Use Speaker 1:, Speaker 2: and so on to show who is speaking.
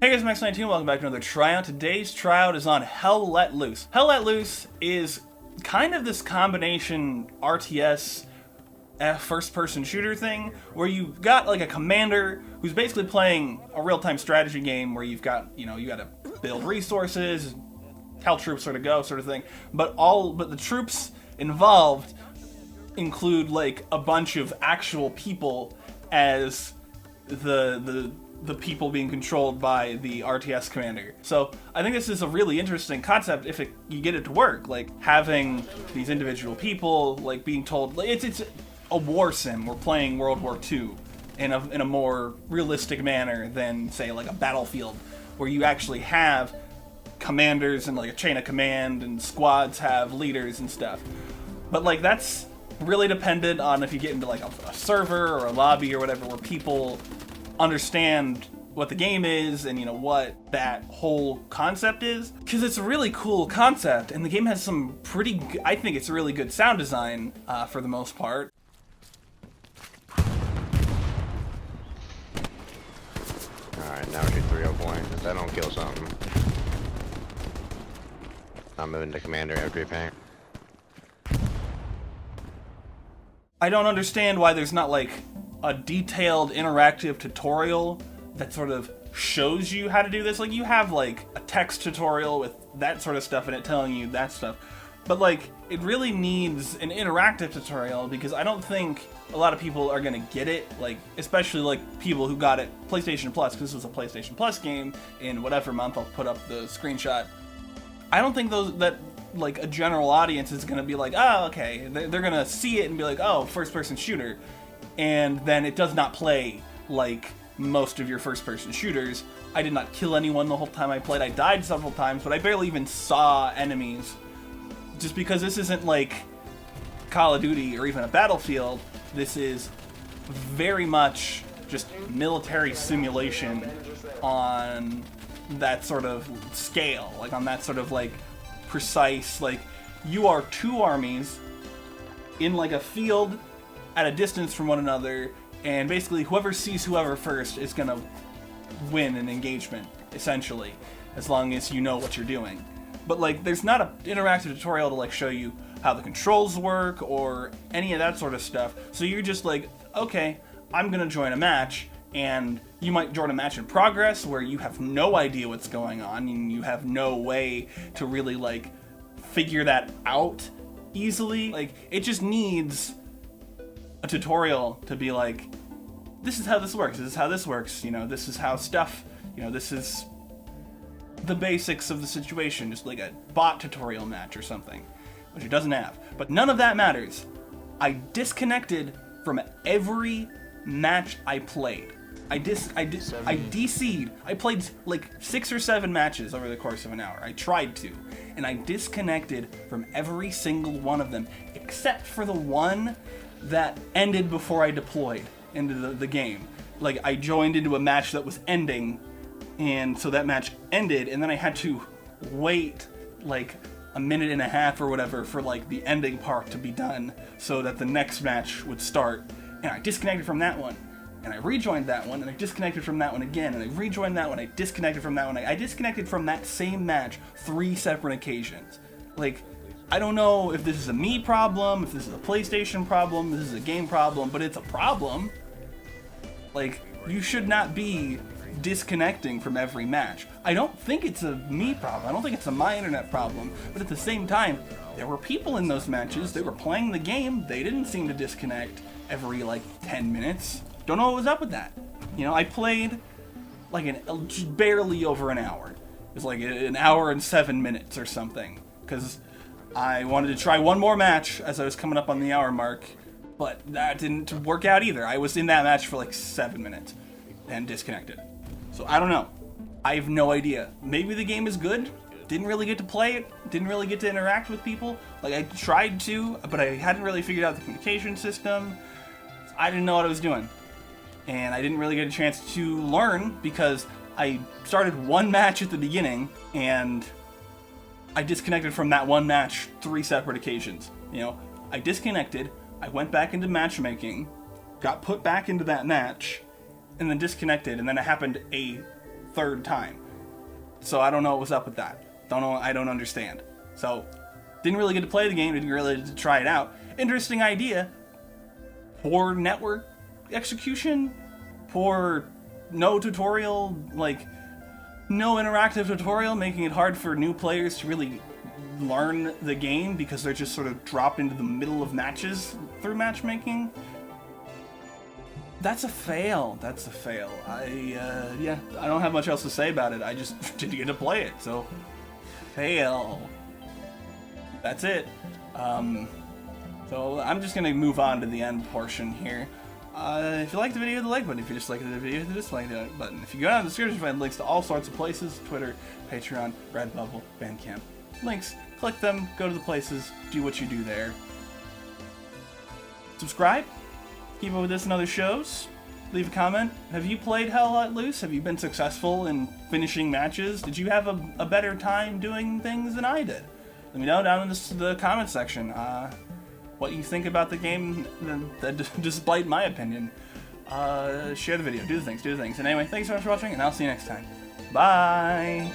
Speaker 1: Hey guys, Max19, welcome back to another tryout. Today's tryout is on Hell Let Loose. Hell Let Loose is kind of this combination RTS first-person shooter thing where you've got like a commander who's basically playing a real-time strategy game where you've got, you gotta build resources, tell troops where to go, sort of thing. But the troops involved include like a bunch of actual people as the people being controlled by the RTS commander. So I think this is a really interesting concept if you get it to work. Like having these individual people, like being told, like, it's a war sim. We're playing World War II in a more realistic manner than say like a Battlefield, where you actually have commanders and like a chain of command, and squads have leaders and stuff. But like that's really dependent on if you get into like a server or a lobby or whatever, where people understand what the game is and what that whole concept is, because it's a really cool concept, and the game has some I think it's a really good sound design for the most part.
Speaker 2: Alright, now we do 3-0 point. If I don't kill something, I'm moving to commander after you ping.
Speaker 1: I don't understand why there's not like a detailed interactive tutorial that sort of shows you how to do this. Like you have like a text tutorial with that sort of stuff in it telling you that stuff. But like it really needs an interactive tutorial, because I don't think a lot of people are gonna get it, like especially like people who got it PlayStation Plus, because this was a PlayStation Plus game in whatever month. I'll put up the screenshot. I don't think that like a general audience is gonna be like, oh okay, they're gonna see it and be like, oh, first person shooter. And then it does not play like most of your first-person shooters. I did not kill anyone the whole time I played. I died several times, but I barely even saw enemies. Just because this isn't like Call of Duty or even a Battlefield, this is very much just military simulation on that sort of scale, like on that sort of like precise, like you are two armies in like a field at a distance from one another, and basically whoever sees whoever first is gonna win an engagement, essentially, as long as you know what you're doing. But like there's not an interactive tutorial to like show you how the controls work or any of that sort of stuff. So you're just like, okay, I'm gonna join a match, and you might join a match in progress where you have no idea what's going on and you have no way to really like figure that out easily. Like it just needs a tutorial to be like, this is how this works, this is how this works, this is how stuff, this is the basics of the situation, just like a bot tutorial match or something, which it doesn't have. But none of that matters. I disconnected from every match I played. I DC'd. I played like 6 or 7 matches over the course of an hour. I tried to, and I disconnected from every single one of them, except for the one that ended before I deployed into the game. Like I joined into a match that was ending, and so that match ended, and then I had to wait like a minute and a half or whatever for like the ending part to be done so that the next match would start. And I disconnected from that one, and I rejoined that one, and I disconnected from that one again, and I rejoined that one, I disconnected from that one. I disconnected from that same match 3 separate occasions. Like, I don't know if this is a me problem, if this is a PlayStation problem, this is a game problem, but it's a problem. Like, you should not be disconnecting from every match. I don't think it's a me problem. I don't think it's a my internet problem. But at the same time, there were people in those matches. They were playing the game. They didn't seem to disconnect every like 10 minutes. Don't know what was up with that. I played like just barely over an hour. It was like an hour and 7 minutes or something, because I wanted to try one more match as I was coming up on the hour mark, but that didn't work out either. I was in that match for like 7 minutes and disconnected. So I don't know. I have no idea. Maybe the game is good. Didn't really get to play it. Didn't really get to interact with people. Like I tried to, but I hadn't really figured out the communication system. I didn't know what I was doing. And I didn't really get a chance to learn, because I started one match at the beginning and I disconnected from that one match 3 separate occasions. I disconnected, I went back into matchmaking, got put back into that match, and then disconnected, and then it happened a third time. So I don't know what was up with that. I don't understand. So, didn't really get to play the game, didn't really get to try it out. Interesting idea. Poor network execution, poor no tutorial, like, no interactive tutorial, making it hard for new players to really learn the game because they're just sort of dropped into the middle of matches through matchmaking. That's a fail. That's a fail. I don't have much else to say about it. I just didn't get to play it, so fail. That's it. So I'm just gonna move on to the end portion here. If you like the video, hit the like button. If you dislike the video, hit the dislike button. If you go down in the description, find links to all sorts of places: Twitter, Patreon, Redbubble, Bandcamp. Links. Click them. Go to the places. Do what you do there. Subscribe. Keep up with this and other shows. Leave a comment. Have you played Hell Let Loose? Have you been successful in finishing matches? Did you have a better time doing things than I did? Let me know down in the comment section what you think about the game, despite my opinion. Share the video. Do the things. And anyway, thanks so much for watching, and I'll see you next time. Bye!